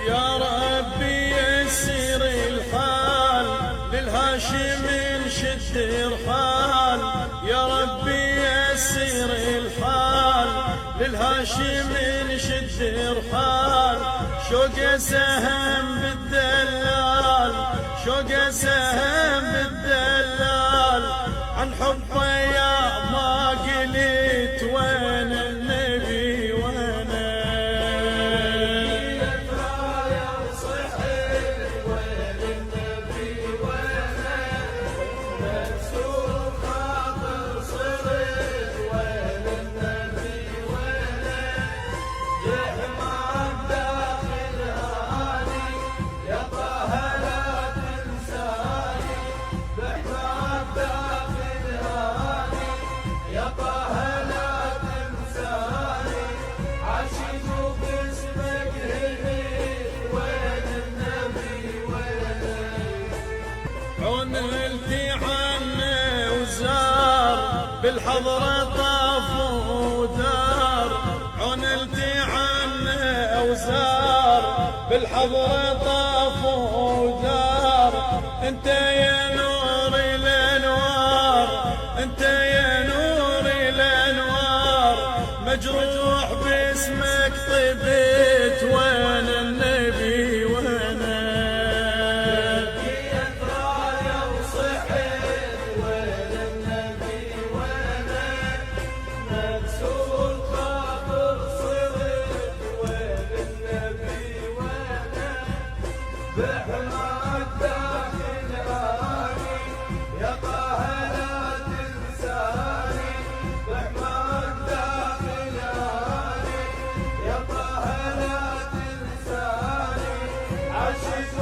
يا ربي يسر الحال للهاشم شد رحال، يا ربي يسر الحال للهاشم شد رحال. شوق سهم بالدلال، شوق سهم بالدلال، عن حبه يا ما قلت وين النبي وانا. يا صحيح وين النبي وانا، مكسور خاطر صرت وين النبي وانا. يحمى الداخل هاني يا طه لا تنساني، بحمى الداخل هاني يا طه لا تنساني. عاشق باسمك هنيت وين النبي وانا. عنلتي عنه وزار بالحضرة طاف ودار، عنلتي عنه وزار بالحضرة طاف ودار. انت يا نور الانوار، انت يا نور الانوار، مجروح باسمك طبيت وين النبي وانا. يا وصحيت وين النبي وانا، مكسور خاطر صرت وين النبي وانا. بحمى الداخل هاني يا طه لا تنساني، بحمى الداخل هاني يا طه لا تنساني. عاشق